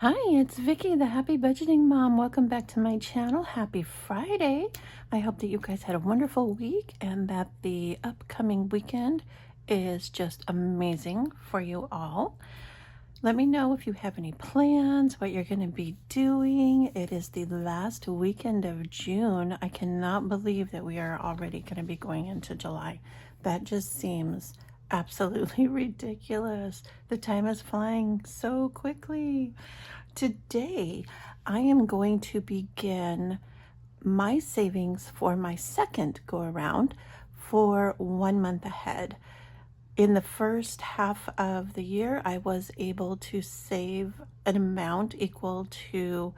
Hi, it's Vicky, the Happy Budgeting Mom. Welcome back to my channel. Happy Friday. I hope that you guys had a wonderful week and that the upcoming weekend is just amazing for you all. Let me know if you have any plans, what you're going to be doing. It is the last weekend of June. I cannot believe that we are already going to be going into July. That just seems absolutely ridiculous. The time is flying so quickly. Today, I am going to begin my savings for my second go around for 1 month ahead. In the first half of the year, I was able to save an amount equal to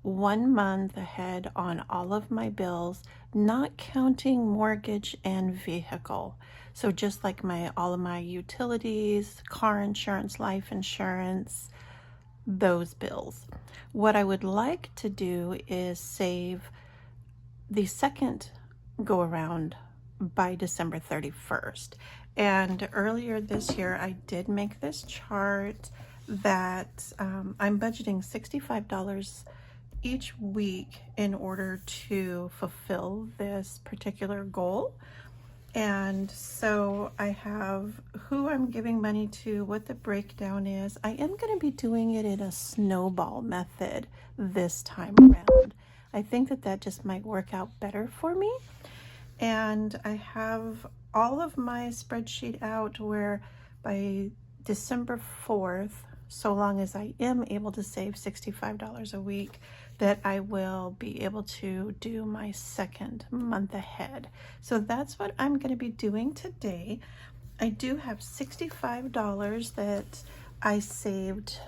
1 month ahead on all of my bills, not counting mortgage and vehicle. So just like all of my utilities, car insurance, life insurance, those bills. What I would like to do is save the second go around by December 31st. And earlier this year, I did make this chart that I'm budgeting $65 each week in order to fulfill this particular goal. And so I have who I'm giving money to, what the breakdown is. I am going to be doing it in a snowball method this time around. I think that just might work out better for me. And I have all of my spreadsheet out where by December 4th, so long as I am able to save $65 a week, that I will be able to do my second month ahead. So that's what I'm going to be doing today. I do have $65 that I saved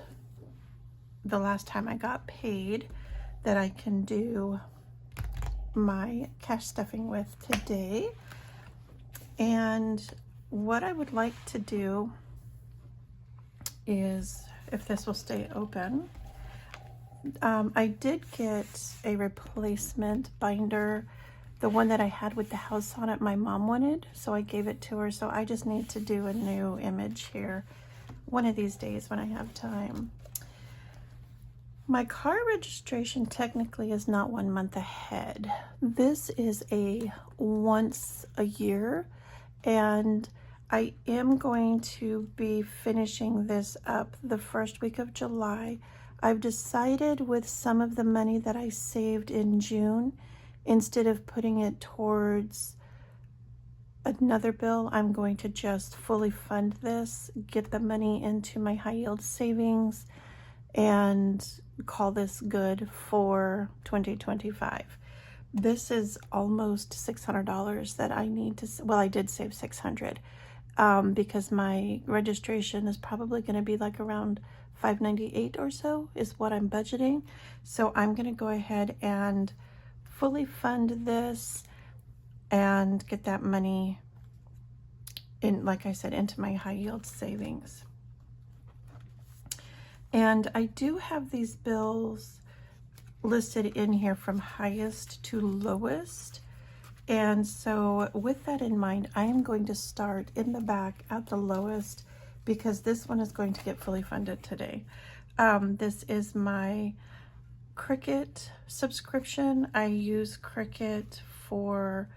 the last time I got paid that I can do my cash stuffing with today. And what I would like to do is, if this will stay open, I did get a replacement binder. The one that I had with the house on it, my mom wanted, so I gave it to her. So I just need to do a new image here one of these days when I have time. My car registration technically is not 1 month ahead. This is a once a year, and I am going to be finishing this up the first week of July. I've decided with some of the money that I saved in June, instead of putting it towards another bill, I'm going to just fully fund this, get the money into my high yield savings, and call this good for 2025. This is almost $600 that I need to, well, I did save 600 because my registration is probably going to be like around $598 or so is what I'm budgeting. So I'm going to go ahead and fully fund this and get that money in, like I said, into my high yield savings. And I do have these bills listed in here from highest to lowest. And so with that in mind, I am going to start in the back at the lowest because this one is going to get fully funded today. This is my Cricut subscription. I use Cricut for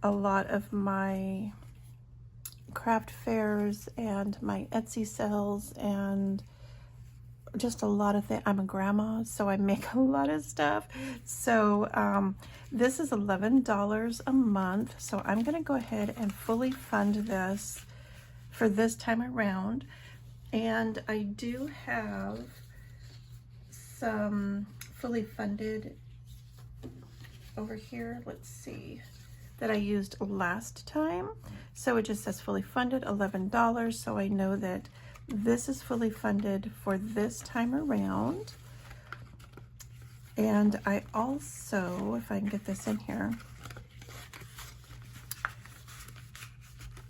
a lot of my craft fairs and my Etsy sales and just a lot of things. I'm a grandma, so I make a lot of stuff. So this is $11 a month. So I'm going to go ahead and fully fund this for this time around. And I do have some fully funded over here. Let's see, that I used last time. So it just says fully funded, $11. So I know that this is fully funded for this time around. And I also, if I can get this in here,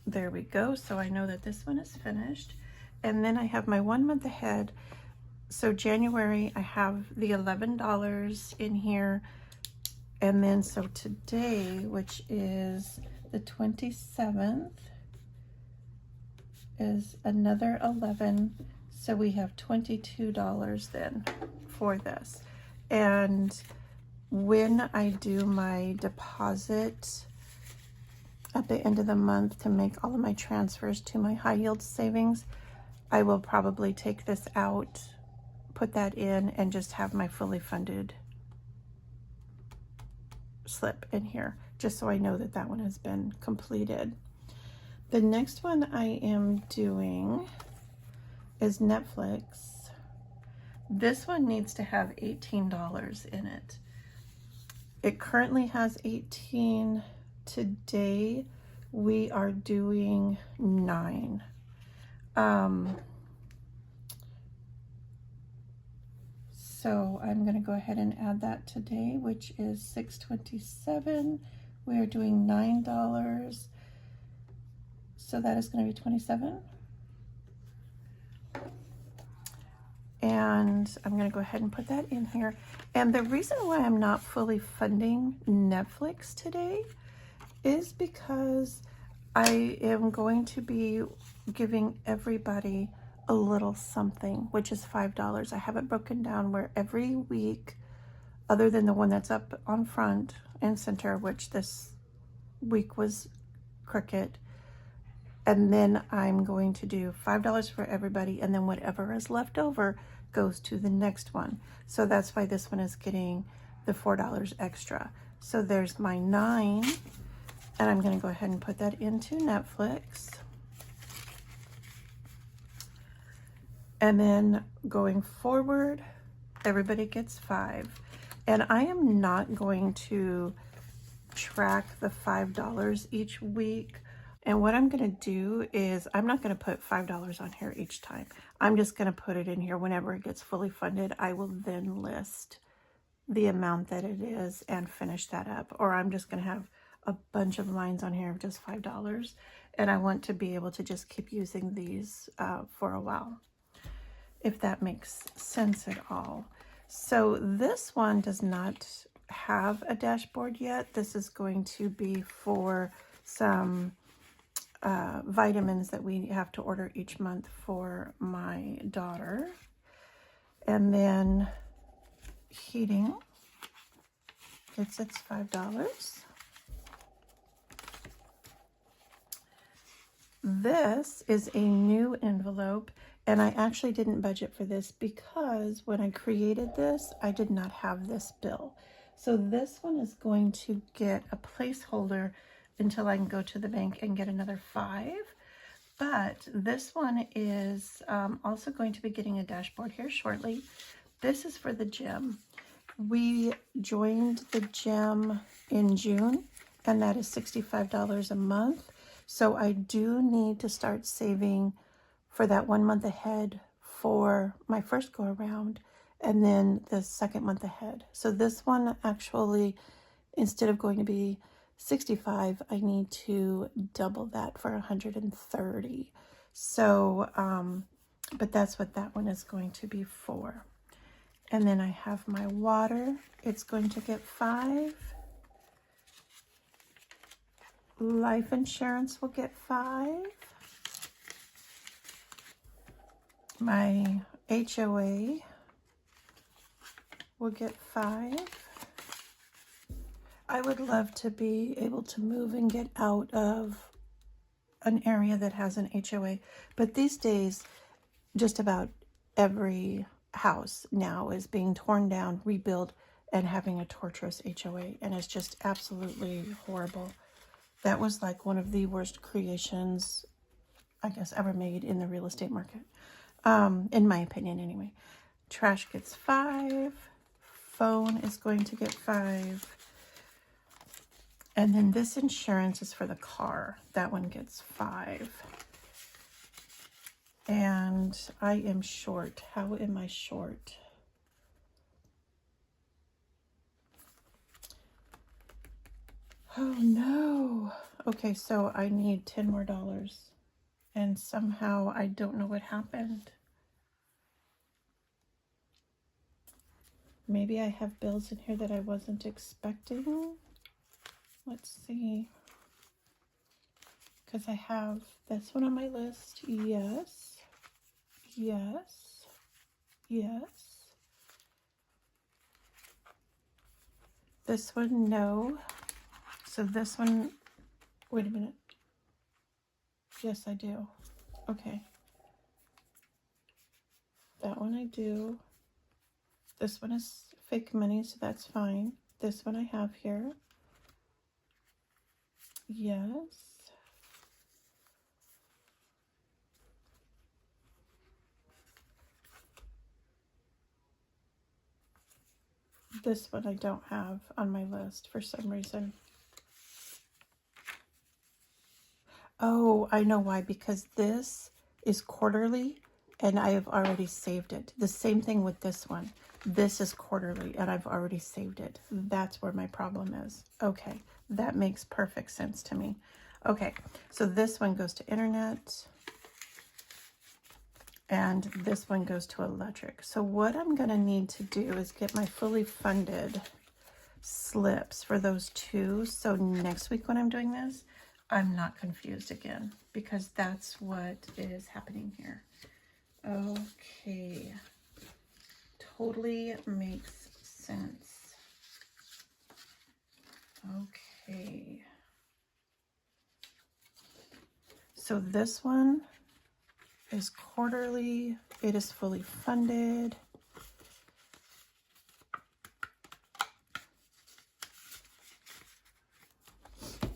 there we go. So I know that this one is finished. And then I have my 1 month ahead. So January, I have the $11 in here. And then so today, which is the 27th, is another 11. So we have $22 then for this. And when I do my deposit at the end of the month to make all of my transfers to my high yield savings, I will probably take this out, put that in, and just have my fully funded slip in here, just so I know that that one has been completed. The next one I am doing is Netflix. This one needs to have $18 in it. It currently has 18. Today we are doing 9. So I'm going to go ahead and add that today, which is $6.27. We are doing $9. So that is going to be 27. And I'm going to go ahead and put that in here. And the reason why I'm not fully funding Netflix today is because I am going to be giving everybody a little something, which is $5. I have it broken down where every week, other than the one that's up on front and center, which this week was Cricket, and then I'm going to do $5 for everybody, and then whatever is left over goes to the next one. So that's why this one is getting the $4 extra. So there's my 9, and I'm going to go ahead and put that into Netflix. And then going forward, everybody gets 5. And I am not going to track the $5 each week. And what I'm going to do is I'm not going to put $5 on here each time. I'm just going to put it in here whenever it gets fully funded. I will then list the amount that it is and finish that up. Or I'm just going to have a bunch of lines on here of just $5. And I want to be able to just keep using these for a while, if that makes sense at all. So this one does not have a dashboard yet. This is going to be for some vitamins that we have to order each month for my daughter. And then heating, it's $5. This is a new envelope, and I actually didn't budget for this because when I created this, I did not have this bill. So this one is going to get a placeholder until I can go to the bank and get another 5. But this one is also going to be getting a dashboard here shortly. This is for the gym. We joined the gym in June, and that is $65 a month. So I do need to start saving for that 1 month ahead for my first go around, and then the second month ahead. So this one actually, instead of going to be 65, I need to double that for 130. So, but that's what that one is going to be for. And then I have my water. It's going to get 5. Life insurance will get 5. My HOA will get 5. I would love to be able to move and get out of an area that has an HOA, but these days, just about every house now is being torn down, rebuilt, and having a torturous HOA, and it's just absolutely horrible. That was like one of the worst creations, I guess, ever made in the real estate market, in my opinion anyway. Trash gets 5. Phone is going to get 5. And then this insurance is for the car. That one gets 5. And I am short. How am I short? Oh no. Okay, so I need $10 more. And somehow I don't know what happened. Maybe I have bills in here that I wasn't expecting. Let's see. Because I have this one on my list. Yes. Yes. Yes. This one, no. So this one, wait a minute. Yes, I do. Okay. That one I do. This one is fake money, so that's fine. This one I have here. Yes. This one I don't have on my list for some reason. Oh, I know why. Because this is quarterly and I have already saved it. The same thing with this one. This is quarterly and I've already saved it. That's where my problem is. Okay, that makes perfect sense to me. Okay, so this one goes to internet and this one goes to electric. So what I'm going to need to do is get my fully funded slips for those two. So next week when I'm doing this, I'm not confused again, because that's what is happening here. Okay. Totally makes sense. Okay. So this one is quarterly. It is fully funded.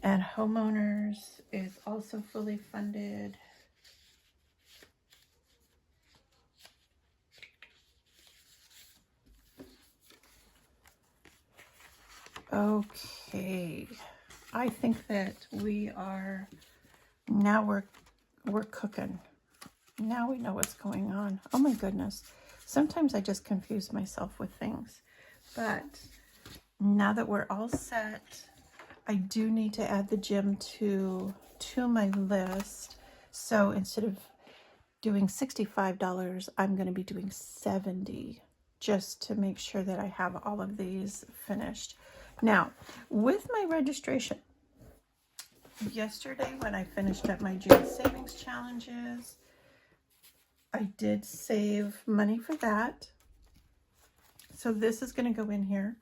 And homeowners is also fully funded. Okay, I think that we are, now we're cooking. Now we know what's going on. Oh my goodness. Sometimes I just confuse myself with things. But now that we're all set, I do need to add the gym to my list. So instead of doing $65, I'm going to be doing $70, just to make sure that I have all of these finished. Now, with my registration, yesterday when I finished up my June savings challenges, I did save money for that. So this is going to go in here.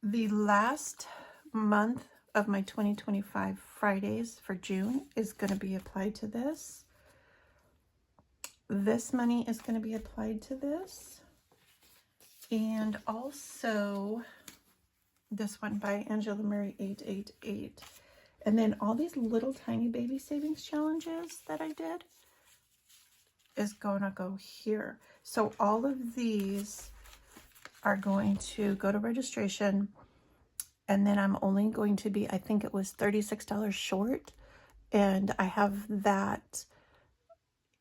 The last month of my 2025 Fridays for June is going to be applied to this. This money is going to be applied to this. And also this one by Angela Murray 888. And then all these little tiny baby savings challenges that I did is going to go here. So all of these are going to go to registration, and then I'm only going to be, I think it was $36 short, and I have that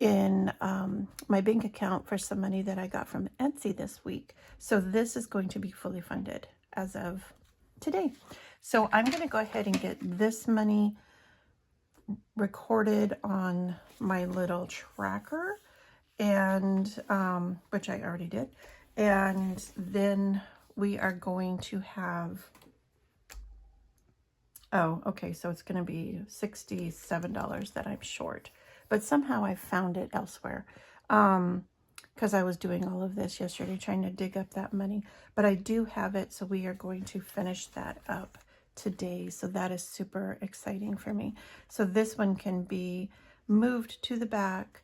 in my bank account for some money that I got from Etsy this week. So this is going to be fully funded as of today. So I'm going to go ahead and get this money recorded on my little tracker, and which I already did. And then we are going to have, oh, okay, so it's going to be $67 that I'm short. But somehow I found it elsewhere, because I was doing all of this yesterday, trying to dig up that money. But I do have it, so we are going to finish that up today. So that is super exciting for me. So this one can be moved to the back,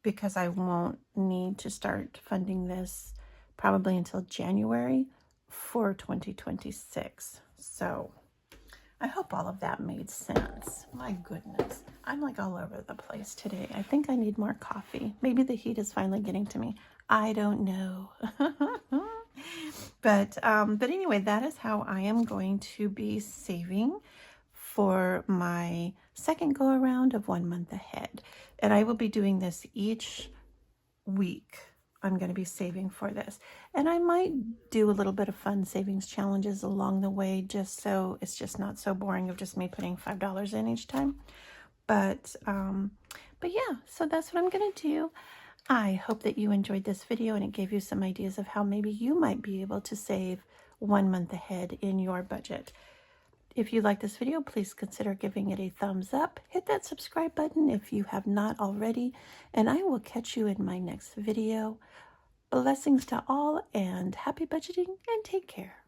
because I won't need to start funding this probably until January for 2026. So I hope all of that made sense. My goodness, I'm like all over the place today. I think I need more coffee. Maybe the heat is finally getting to me. I don't know. But anyway, that is how I am going to be saving for my second go around of 1 month ahead. And I will be doing this each week. I'm going to be saving for this. And I might do a little bit of fun savings challenges along the way, just so it's just not so boring of just me putting $5 in each time. But yeah, so that's what I'm going to do. I hope that you enjoyed this video and it gave you some ideas of how maybe you might be able to save 1 month ahead in your budget. If you like this video, please consider giving it a thumbs up. Hit that subscribe button if you have not already, and I will catch you in my next video. Blessings to all, and happy budgeting, and take care.